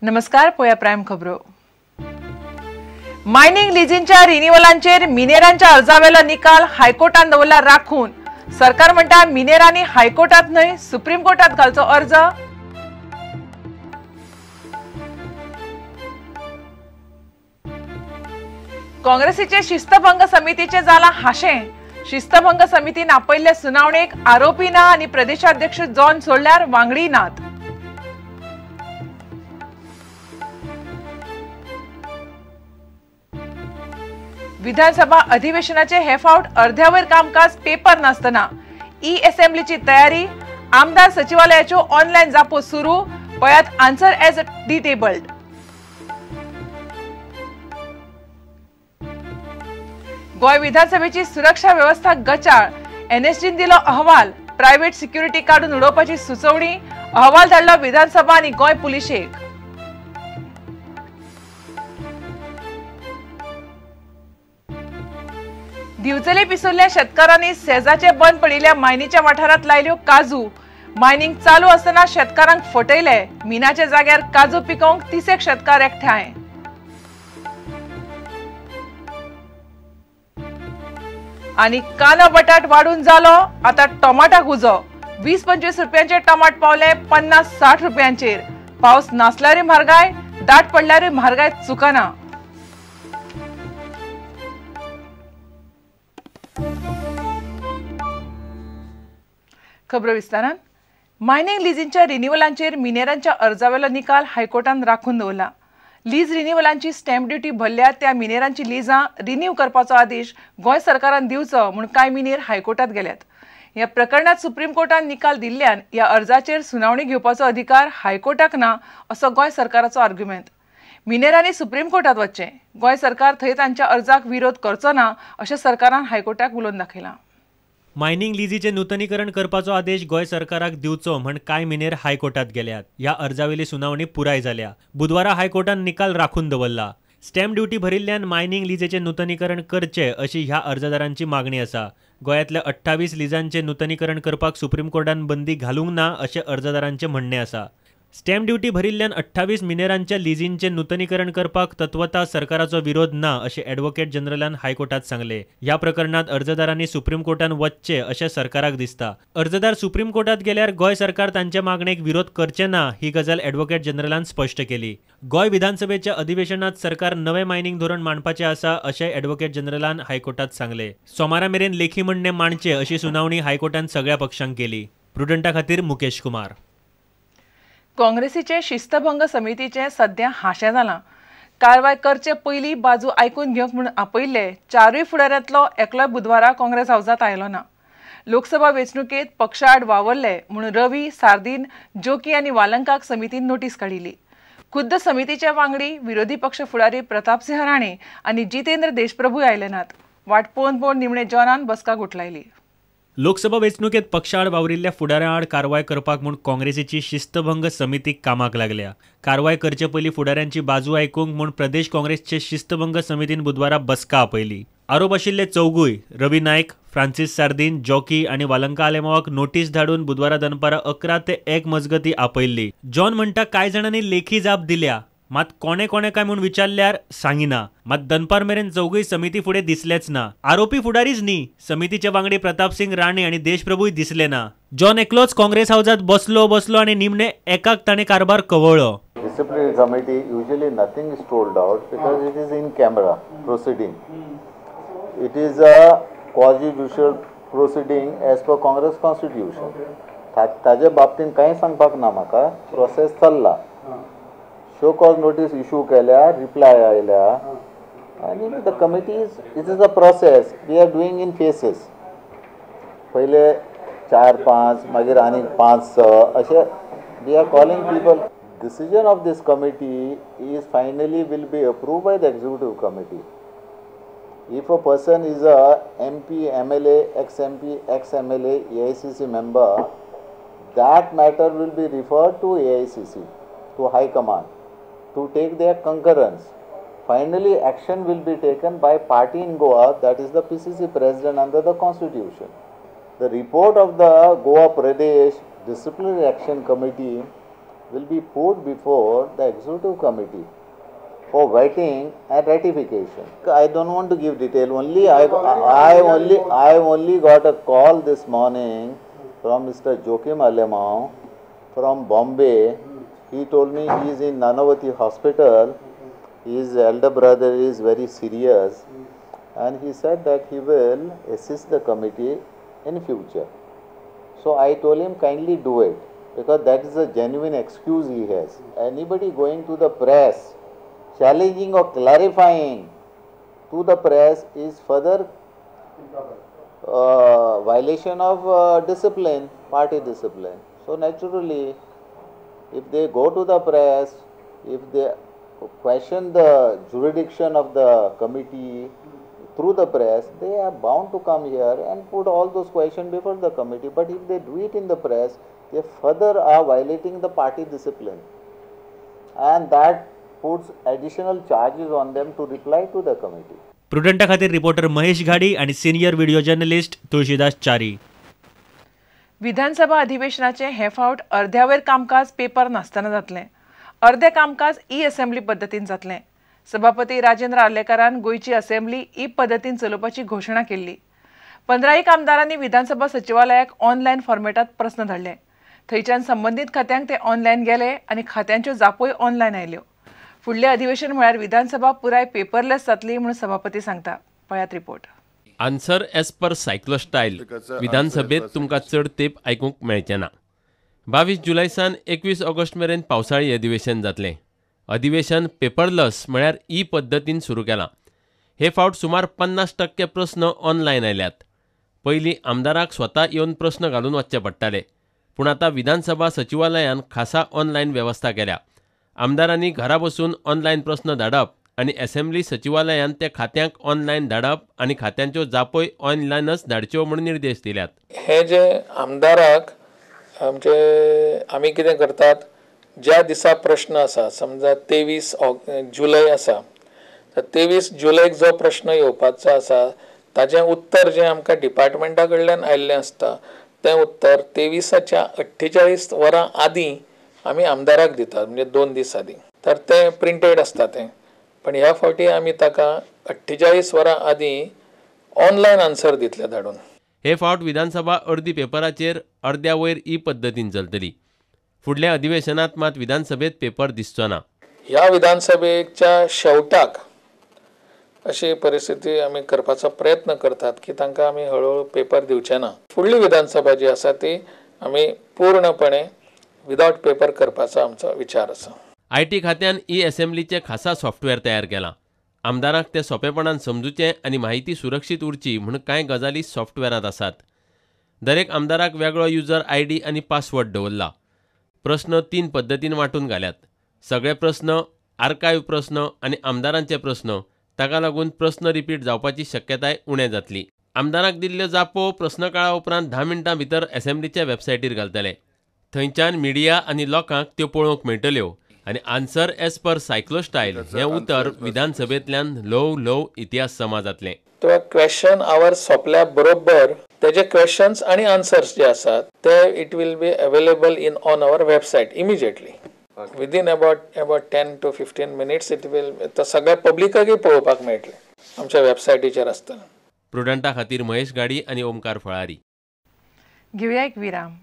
नमस्कार, पोया प्राइम खबरो। मायनिंग लिजींच्या रिन्युअलांचेर मिनेरांच्या अर्जावेलो निकाल हायकोर्टान दवरला राखून। सरकार म्हणटा मिनेरांनी हायकोर्टात न्हय सुप्रीम कोर्टात घालचो अर्ज। काँग्रेसीचे शिस्तभंग समितीचे जाला हाशे। शिस्तभंग समितीन आपयल्ल्या सुनावणेक आरोपी ना आनी प्रदेशाध्यक्ष जॉन सोडल्यार वांगडी नात। विधानसभा अधिवेशनाचे हे फावट अर्ध्यावयर कामकाज पेपर नासतना ई असेंब्लीची तयारी। आमदार सचिवालयाच्यो ऑनलायन जापो सुरू। पळयात आन्सर एज डिटेबल्ड। गोय विधानसभेची सुरक्षा व्यवस्था गचाळ। एनएसजीन दिलो अहवाल। प्रायव्हेट सिक्युरिटी काढून उडोवपाची सुचोवणी। अहवाल धाडलो विधानसभा आनी गोय पुलिशेक। दिवचले पिसुल्ल्या शेतकारांनी सेजाचे बंद पडिल्ल्या मायनीच्या वाठारात लायल्यो काजू। मायनिंग चालू असताना शेतकारांक फटयले। मिनाच्या जाग्यार काजू पिकोवंक 30 शेतकार एकठांय। आणि कानो बटाट वाढून जालो आता टोमाटाक उजो। 20-25 रुपयांचे टोमाट पावले 50-60 रुपयांचेर। पावस नासल्यारूय म्हारगाय, दाट पडल्यारूय म्हारगाय चुकना। खबरो विस्तारान। मायनिंग लिजींच्या रिन्युअलांचेर मिनेरांच्या अर्जावेलो निकाल हायकोर्टान राखून दवरला। लीज रिन्युअलांची स्टॅम्प ड्युटी भरल्या त्या मिनेरांची लिजां रिन्यू करपाचो आदेश गोंय सरकारान दिवचो म्हूण कांय मिनेर हायकोर्टात गेल्यात। ह्या प्रकरणात सुप्रीम कोर्टान निकाल दिल्ल्यान ह्या अर्जाचेर सुनावणी घेवपाचो अधिकार हायकोर्टाक ना असो गोंय सरकाराचो आर्ग्युमेंट। मिनेरांनी सुप्रीम कोर्टात वचचें। गोंय सरकार थंय तांच्या अर्जाक विरोध करचो ना अशें सरकारान हायकोर्टाक उलोवन दाखयलां। मायनिंग लिजीचे नूतनीकरण करपाचो आदेश गोंय सरकाराक दिवचो म्हण कांय मिनेर हायकोर्टात गेल्यात। ह्या अर्जावेली सुनावणी पुराय जाल्या। बुधवारा हायकोर्टान निकाल राखून दवरला। स्टॅम्प ड्युटी भरिल्ल्यान मायनिंग लिजेचे नूतनीकरण करचे अशी ह्या अर्जदारांची मागणी आसा। गोंयांतल्या 28 लिजांचे नूतनीकरण करपाक सुप्रीम कोर्टान बंदी घालूंक ना अशें अर्जदारांचे म्हणणे आसा। स्टॅम्प ड्युटी भरिल्ल्यान 28 मिनेरांच्या लिजींचे नूतनीकरण करपाक तत्वता सरकाराचो विरोध ना अशें ॲडव्होकेट जनरलान हायकोर्टात सांगले। ह्या प्रकरणात अर्जदारांनी सुप्रीम कोर्टान वचचे अशें सरकाराक दिसता। अर्जदार सुप्रीम कोर्टात गेल्यार गोंय सरकार तांच्या मागणेक विरोध करचे ना ही गजाल ॲडव्होकेट जनरलान स्पश्ट केली। गोंय विधानसभेच्या अधिवेशनात सरकार नवे मायनिंग धोरण मांडपाचे आसा अशें ॲडव्होकेट जनरलान हायकोर्टात सांगले। सोमारा मेरेन लेखी म्हणणे मांडचे अशी सुनावणी हायकोर्टान सगळ्या पक्षांक केली। प्रुडंटा खातीर मुकेश कुमार। काँग्रेसीचे शिस्तभंग समितीचे सध्या हाशे जालां। कारवाय करचे पयलीं बाजू आयकून घेवंक म्हूण आपयल्ले 4 फुडाऱ्यांतलो एकलोय बुधवारा काँग्रेस हावजात आयलो ना। लोकसभा वेंचणुकेंत पक्षा आड वावरले म्हूण रवी, सार्दीन, जोकी आनी वालंकाक समितीन नोटीस काडिल्ली। खुद्द समितीचे वांगडी विरोधी पक्ष फुडारी प्रतापसिंह राणे आनी जितेंद्र देशप्रभूय आयले नात। वाट पळोवन निमणे जॉनान बसका गुटलायली। लोकसभा वेंचणुकेत पक्षाआड वावरिल्ल्या फुडाऱ्यां आड कारवाय करपाक म्हूण काँग्रेसीची शिस्तभंग समिती कामाक लागल्या। कारवाय करचे पयलीं फुडाऱ्यांची बाजू आयकूंक म्हूण प्रदेश काँग्रेसचे शिस्तभंग समितीन बुधवारा बसका आपयली। आरोप आशिल्ले चौगूय Ravi Naik, Francis sardine, jockey आनी वालंका आलेमावाक नोटीस धाडून बुधवारा दनपारा 11 ते 1 मजगती आपयल्ली। जॉन म्हणटा कांय जाणांनी लेखी जाप दिल्या, मात कोणे काय म्हूण विचारल्यार सांगिना। मात दनपार मेरेन चौगूय समिती फुडें दिसलेच ना। आरोपी फुडारीच न्ही, समितीचे वांगडी प्रतापसिंह राणे आनी देशप्रभूय दिसले ना। जॉन एकलोच काँग्रेस हावजात बसलो आनी निमणे एकाक ताणें कारभार कवळ्ळो। Disciplinary committee, usually nothing is told out because it is in camera proceeding. It is a quasi-judicial proceeding as per Congress constitution. ताजे बाबतीन कांय सांगपाक ना म्हाका। प्रोसेस चल्ला। शो कॉज नोटीस इश्यू केल्या, रिप्लाय आयल्या आनी the committee it is a process we are doing in phases. पहिले 4-5 मागीर आनी 5-6 अशें we are calling people. Decision of this committee is finally will be approved by the executive committee. If a person is a MP, MLA, ex-MP, ex-MLA, AICC member, that matter will be referred to AICC, to High Command, to take their concurrence. Finally, action will be taken by party in Goa, that is the PCC president under the constitution. The report of the Goa Pradesh Disciplinary Action Committee will be put before the executive committee for vetting and ratification. I don't want to give detail. I only got a call this morning from Mr. Joachim Alemao from Bombay. He told me he is in Nanavati Hospital. His elder brother is very serious, and he said that he will assist the committee in future. So I told him kindly do it, because that is a genuine excuse he has. Anybody going to the press challenging or clarifying to the press is further violation of discipline, party discipline. So naturally, if they go to the press, if they question the jurisdiction of the committee through the press, they are bound to come here and put all those questions before the committee. But if they do it in the press, they further are violating the party discipline, and that puts additional charges on them to reply to the committee. प्रुडंटा खातीर reporter Mahesh घाडी आणि senior video journalist Tulshidas चारी. विधानसभा अधिवेशनाचे हे फावट अर्ध्यावयर कामकाज paper नासतना जातलें. अर्धे कामकाज ई असेंब्ली पद्दतीन जातलें. सभापती राजेंद्र आर्लेकरान गोयची असेंब्ली ई पद्दतीन चलोवपाची घोशणा केल्ली. 15 आमदारांनी विधानसभा सचिवालयाक ऑनलायन फॉर्मेटात प्रस्न धाडले. थंयच्यान संबंधीत खात्यांक ते ऑनलायन गेले आनी खात्यांच्यो जापोय ऑनलायन आयल्यो. फुडलें अधिवेशन म्हळ्यार विधानसभा पुराय पेपरलेस जातली म्हूण सभापती सांगता. पळयात रिपोर्ट. आन्सर एज पर सायक्लो स्टायल विधानसभेत तुमकां चड तेंप आयकूंक मेळचें ना. 22 जुलयसान 21 ऑगस्ट मेरेन पावसाळी अधिवेशन जातलें. अधिवेशन पेपरलस म्हळ्यार ई पद्दतीन सुरू केलां. हे फावट सुमार 50% प्रस्न ऑनलायन आयल्यात. पयलीं आमदाराक स्वता येवन प्रस्न घालून वचचे पडटाले, पूण आतां विधानसभा सचिवालयान खासा ऑनलायन वेवस्था केल्या. आमदारांनी घरा बसून ऑनलायन प्रस्न धाडप आनी असेंब्ली सचिवालयान ते खात्यांक ऑनलायन धाडप आनी खात्यांच्यो जापोय ऑनलायनच धाडच्यो म्हूण निर्देश दिल्यात. हे जे आमदाराक आमी कितें करतात, ज्या दिसा प्रश्न आसा, समजा 23 जुलय आसा, तर 23 जुलयक जो प्रश्न येवपाचो आसा ताचें उत्तर जें आमकां डिपार्टमेंटा कडल्यान आयिल्लें आसता तें उत्तर 23च्या 48 वरां आदीं आमी आमदाराक दितात, म्हणजे 2 दीस आदीं. तर तें प्रिंटेड आसता तें. पण ह्या फावटी आमी ताका 48 वरां आदीं ऑनलायन आन्सर दितले धाडून. हे फावट विधानसभा अर्दी पेपराचेर अर्द्या वयर ई पद्दतीन चलतली. फुडल्या अधिवेशनात मात विधानसभेत पेपर दिसचो ना. ह्या विधानसभेच्या शेवटाक अशी परिस्थिती आमी करपाचो प्रयत्न करतात की तांकां आमी हळूहळू पेपर दिवचे ना. फुडली विधानसभा जी आसा ती आमी पूर्णपणे विदावट पेपर करपाचो आमचो विचार आसा. IT खात्यान ई असेंब्लीचे खासा सॉफ्टवेअर तयार केलां. आमदारांक ते सोंपेपणान समजुचें आनी माहिती सुरक्षीत उरची म्हूण कांय गजाली सॉफ्टवेअरांत आसात. दरेक आमदाराक वेगळो युजर ID आनी पासवर्ड दवरला. प्रस्न 3 पद्दतीन वांटून घाल्यात. सगळे प्रस्न, आर्कायव्ह प्रस्न आनी आमदारांचे प्रस्न. ताका लागून प्रस्न रिपीट जावपाची शक्यताय उणें जातली. आमदाराक दिल्ल्यो जापो प्रस्न काळा उपरांत 10 मिनटां भितर असेंब्लीच्या वेबसायटीर घालतले. थंयच्यान मिडिया आनी लोकांक त्यो पळोवंक मेळटल्यो आनी आन्सर एज पर सायक्लो स्टायल हें उतर विधानसभेंतल्यान ल्हव इतिहास समा जातलें. तो क्वेश्चन आवर सोंपल्या बरोबर तेजे क्वेश्चन्स आनी आन्सर्स जे आसात ते it will be available in on our website immediately. Within about 10 to 15 minutes it will तो सगळ्या पब्लिकाकय पळोवपाक मेळटलें. आमच्या वेबसायटीचेर आसता. प्रुडंटा खातीर महेश गाडी आनी ओमकार फळारी. घेवया एक विराम.